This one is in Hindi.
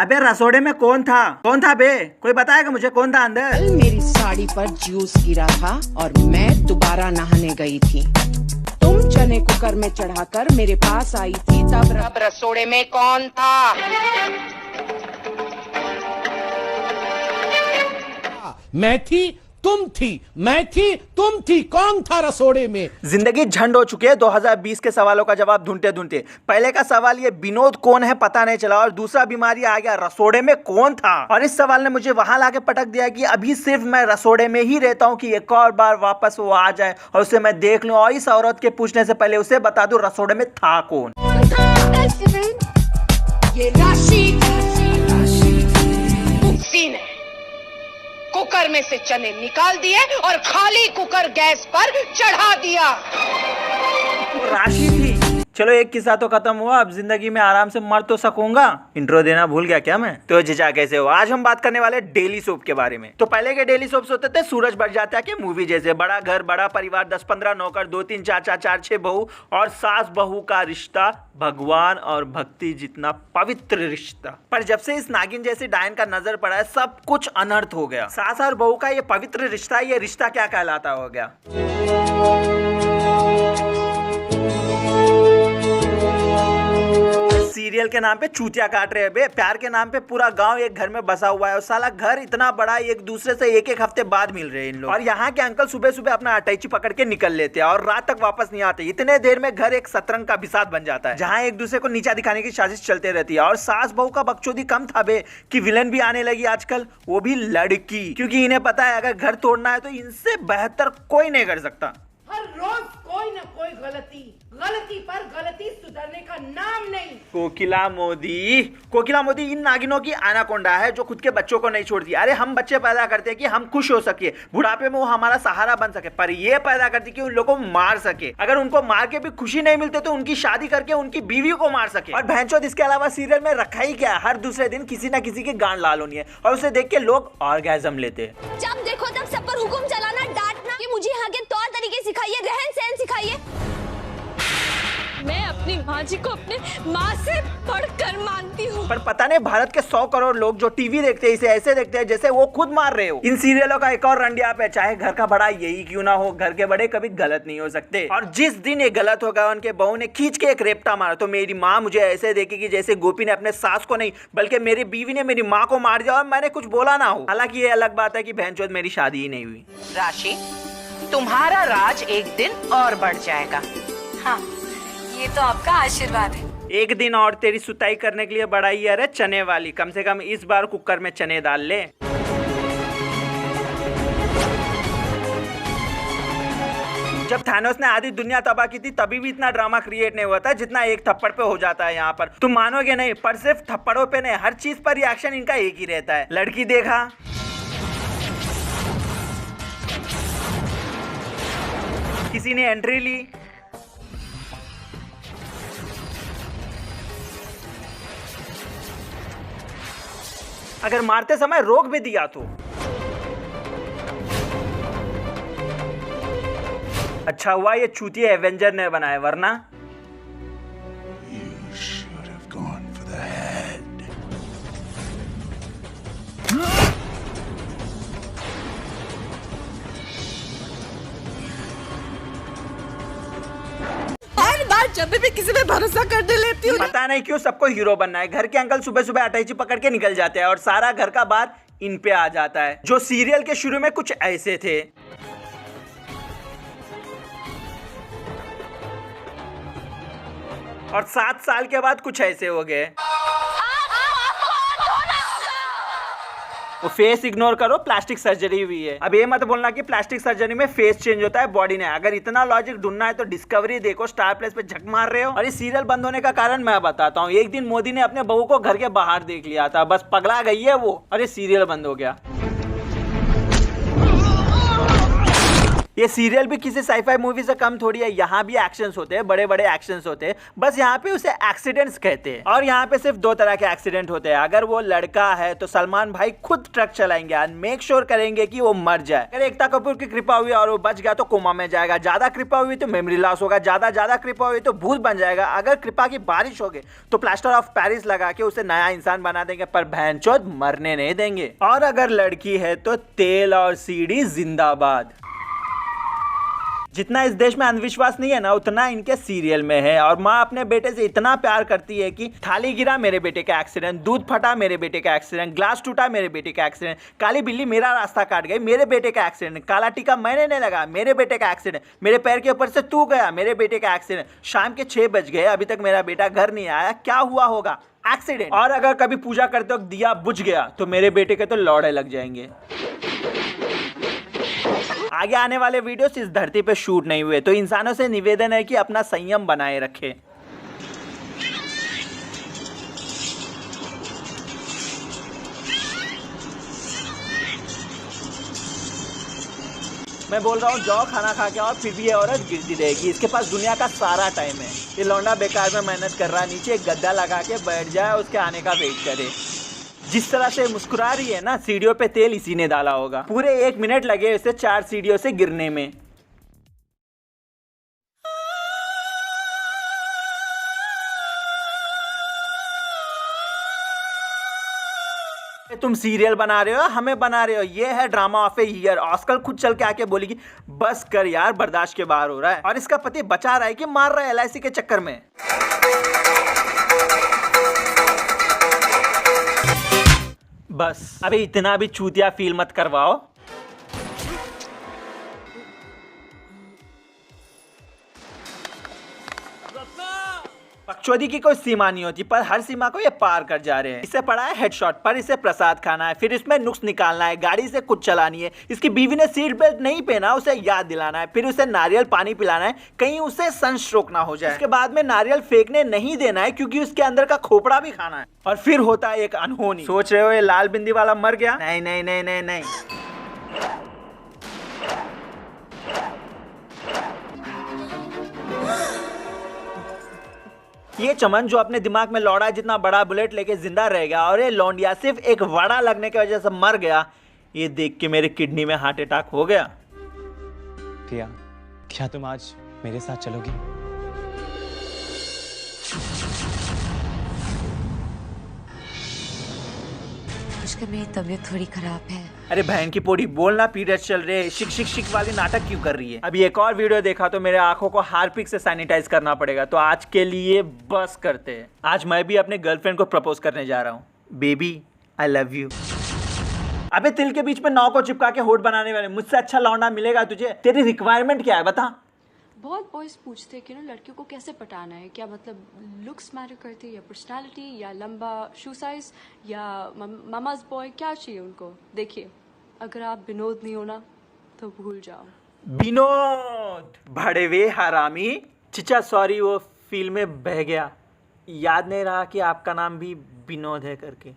अबे रसोड़े में कौन था? कौन था बे? कोई बताएगा मुझे कौन था अंदर? कल मेरी साड़ी पर जूस गिरा था और मैं दोबारा नहाने गई थी। तुम चने कुकर में चढ़ाकर मेरे पास आई थी, तब रसोड़े में कौन था? मैं थी, तुम थी, मैं थी, तुम थी, कौन था रसोड़े में? जिंदगी झंड हो चुकी है 2020 के सवालों का जवाब ढूंढते ढूंढते। पहले का सवाल ये विनोद कौन है पता नहीं चला, और दूसरा बीमारी आ गया रसोड़े में कौन था। और इस सवाल ने मुझे वहां लाके पटक दिया कि अभी सिर्फ मैं रसोड़े में ही रहता हूँ कि एक और बार वापस वो आ जाए और उसे मैं देख लूं, और इस औरत के पूछने से पहले उसे बता दूं रसोड़े में था कौन। ये राशि ने कुकर में से चने निकाल दिए और खाली कुकर गैस पर चढ़ा दिया। राशि थी। चलो एक किस्सा तो खत्म हुआ, अब जिंदगी में आराम से मर तो सकूंगा। इंट्रो देना भूल गया क्या मैं? तो जीजा कैसे हो? आज हम बात करने वाले डेली सोप के बारे में। तो पहले के डेली सोप्स होते थे सूरज बढ़ जाता है कि मूवी जैसे, बड़ा घर बड़ा परिवार, 10-15 नौकर, 2-3 चाचा 4-6 बहू, और सास बहू का रिश्ता भगवान और भक्ति जितना पवित्र रिश्ता। पर जब से इस नागिन जैसी डायन का नजर पड़ा है सब कुछ अनर्थ हो गया। सास और बहू का ये पवित्र रिश्ता, ये रिश्ता क्या कहलाता हो गया? सीरियल के नाम पे चूतिया काट रहे हैं बे, प्यार के नाम पे पूरा गांव एक घर में बसा हुआ है, और साला घर इतना बड़ा एक दूसरे से एक हफ्ते बाद मिल रहे हैं इन लोग। और यहाँ के अंकल सुबह सुबह अपना अटैची पकड़ के निकल लेते हैं और रात तक वापस नहीं आते। इतने देर में घर एक शतरंज का बिसात बन जाता है जहाँ एक दूसरे को नीचा दिखाने की साजिश चलते रहती है। और सास बहू का बकचोदी कम था बे कि विलन भी आने लगी आजकल, वो भी लड़की, क्योंकि इन्हें पता है अगर घर तोड़ना है तो इनसे बेहतर कोई नहीं कर सकता। हर रोज कोई न कोई गलती पर गलती सुधरने का नाम नहीं। कोकिला मोदी इन नागिनों की आनाकोंडा है जो खुद के बच्चों को नहीं छोड़ती। अरे हम बच्चे पैदा करते हैं कि हम खुश हो सके, बुढ़ापे में वो हमारा सहारा बन सके, पर ये पैदा करती कि उन लोगों को मार सके। अगर उनको मार के भी खुशी नहीं मिलती तो उनकी शादी करके उनकी बीवी को मार सके। और भैंचोद इसके अलावा सीरियल में रखा ही क्या, हर दूसरे दिन किसी न किसी की गांड लाल होनी है और उसे देख के लोग ऑर्गेज़म लेते हैं। जब देखो तब सब पर हुक्म चलाना, डांटना कि मुझे यहाँ के तौर तरीके सिखाइए, रहन सहन सिखाइए। मैं अपनी माँ जी को अपने माँ से बढ़कर मानती हूँ। पर पता नहीं भारत के 100 करोड़ लोग जो टीवी देखते हैं इसे ऐसे देखते हैं जैसे वो खुद मार रहे हो। इन सीरियलों का एक और रंडियाप है, चाहे घर का बड़ा यही क्यों ना हो, घर के बड़े कभी गलत नहीं हो सकते। और जिस दिन ये गलत होगा उनके बहू ने खींच के एक रेपटा मारा तो मेरी माँ मुझे ऐसे देखेगी जैसे गोपी ने अपने सास को नहीं बल्कि मेरी बीवी ने मेरी माँ को मार दिया और मैंने कुछ बोला ना हो। हालांकि ये अलग बात है कि बहनचोद मेरी शादी ही नहीं हुई। राशि, तुम्हारा राज एक दिन और बढ़ जाएगा। हाँ, ये तो आपका आशीर्वाद है। एक दिन और तेरी सुताई करने के लिए बढ़ाई है रे चने वाली, कम से कम इस बार कुकर में चने डाल ले। जब थानोस ने आधी दुनिया तबाह की थी तभी भी इतना ड्रामा क्रिएट नहीं हुआ था जितना एक थप्पड़ पे हो जाता है यहाँ पर। तुम मानोगे नहीं, पर सिर्फ थप्पड़ों पे नहीं, हर चीज पर रिएक्शन इनका एक ही रहता है। लड़की देखा, किसी ने एंट्री ली, अगर मारते समय रोक भी दिया तो अच्छा हुआ ये चूतिया एवेंजर ने बनाया, वरना जब भी किसी पे भरोसा करने लेती हूँ। पता नहीं क्यों सबको हीरो बनना है। घर के अंकल सुबह सुबह अटैची पकड़ के निकल जाते हैं और सारा घर का बार इन पे आ जाता है, जो सीरियल के शुरू में कुछ ऐसे थे। और 7 साल के बाद कुछ ऐसे हो गए। वो फेस इग्नोर करो, प्लास्टिक सर्जरी हुई है। अब ये मत बोलना कि प्लास्टिक सर्जरी में फेस चेंज होता है, बॉडी नहीं। अगर इतना लॉजिक ढूंढना है तो डिस्कवरी देखो, स्टार प्लस पे झक मार रहे हो। और इस सीरियल बंद होने का कारण मैं बताता हूँ। एक दिन मोदी ने अपने बहू को घर के बाहर देख लिया था, बस पगला गई है वो, और ये सीरियल बंद हो गया। ये सीरियल भी किसी साईफाई मूवी से कम थोड़ी है, यहाँ भी एक्शंस होते हैं, बड़े बड़े एक्शंस होते हैं, बस यहाँ पे उसे एक्सीडेंट्स कहते हैं। और यहाँ पे सिर्फ 2 तरह के एक्सीडेंट होते हैं। अगर वो लड़का है तो सलमान भाई खुद ट्रक चलाएंगे और मेक श्योर करेंगे कि वो मर जाए। अगर एकता कपूर की कृपा हुई और वो बच गया तो कोमा में जाएगा, ज्यादा कृपा हुई तो मेमोरी लॉस होगा, ज्यादा कृपा हुई तो भूत बन जाएगा, अगर कृपा की बारिश होगी तो प्लास्टर ऑफ पेरिस लगा के उसे नया इंसान बना देंगे, पर भैंचोद मरने नहीं देंगे। और अगर लड़की है तो तेल और सीढ़ी जिंदाबाद। जितना इस देश में अंधविश्वास नहीं है ना, उतना इनके सीरियल में है। और माँ अपने बेटे से इतना प्यार करती है कि थाली गिरा मेरे बेटे का एक्सीडेंट, दूध फटा मेरे बेटे का एक्सीडेंट, ग्लास टूटा मेरे बेटे का एक्सीडेंट, काली बिल्ली मेरा रास्ता काट गई मेरे बेटे का एक्सीडेंट, काला टीका मैंने नहीं लगा मेरे बेटे का एक्सीडेंट, मेरे पैर के ऊपर से तू गया मेरे बेटे का एक्सीडेंट, शाम के 6 बज गए अभी तक मेरा बेटा घर नहीं आया, क्या हुआ होगा, एक्सीडेंट। और अगर कभी पूजा करते वक्त दिया बुझ गया तो मेरे बेटे के तो लौड़े लग जाएंगे। आगे आने वाले वीडियोस इस धरती पे शूट नहीं हुए, तो इंसानों से निवेदन है कि अपना संयम बनाए रखें। मैं बोल रहा हूँ जाओ खाना खा के और फिर भी ये औरत गिरती रहेगी। इसके पास दुनिया का सारा टाइम है। ये लौंडा बेकार में मेहनत कर रहा है, नीचे एक गद्दा लगा के बैठ जाए, उसके आने का वेट करे। जिस तरह से मुस्कुरा रही है ना, सीढ़ियों पे तेल इसी ने डाला होगा। पूरे 1 मिनट लगे इसे 4 सीढ़ियों से गिरने में। तुम सीरियल बना रहे हो, हमें बना रहे हो, ये है drama of a year. Oscar खुद चल के आके बोलेगी बस कर यार, बर्दाश्त के बाहर हो रहा है। और इसका पति बचा रहा है कि मार रहा है LIC के चक्कर में। बस अभी इतना भी चूतिया फील मत करवाओ। बकचोदी की कोई सीमा नहीं होती, पर हर सीमा को ये पार कर जा रहे हैं। इसे पड़ा है हेडशॉट, पर इसे प्रसाद खाना है, फिर इसमें नुक्स निकालना है, गाड़ी से कुछ चलानी है, इसकी बीवी ने सीट बेल्ट नहीं पहना उसे याद दिलाना है, फिर उसे नारियल पानी पिलाना है कहीं उसे सनस्ट्रोक ना हो जाए। इसके बाद में नारियल फेंकने नहीं देना है क्योंकि उसके अंदर का खोपड़ा भी खाना है। और फिर होता है एक अनहोनी। सोच रहे हो ये लाल बिंदी वाला मर गया? नहीं नहीं नहीं नहीं नहीं। ये चमन जो अपने दिमाग में लौड़ा जितना बड़ा बुलेट लेके जिंदा रह गया, और ये लौंडिया सिर्फ एक वड़ा लगने की वजह से मर गया, ये देख के मेरे किडनी में हार्ट अटैक हो गया। प्रिया, क्या तुम आज मेरे साथ चलोगी? मेरी तबीयत थोड़ी खराब है। अरे बहन की पोड़ी, बोलना पीरियड्स चल रहे, शिक वाली नाटक क्यों कर रही है? अभी एक और वीडियो देखा तो मेरे आंखों को हार्पिक से सैनिटाइज करना पड़ेगा, तो आज के लिए बस करते हैं। आज मैं भी अपने गर्लफ्रेंड को प्रपोज करने जा रहा हूँ। Baby I love you. अबे तिल के बीच में 9 को चिपका के होठ बनाने वाले, मुझसे अच्छा लौंडा मिलेगा तुझे? तेरी रिक्वायरमेंट क्या है बता? बहुत बॉयज पूछते हैं कि ना लड़कियों को कैसे पटाना है, क्या मतलब लुक्स मैटर करती है या पर्सनालिटी या लंबा शू साइज या मामाज बॉय, क्या चाहिए उनको? देखिए, अगर आप विनोद नहीं हो ना तो भूल जाओ। विनोद बड़े वे हरामी। चिचा सॉरी, वो फील में बह गया, याद नहीं रहा कि आपका नाम भी विनोद है करके।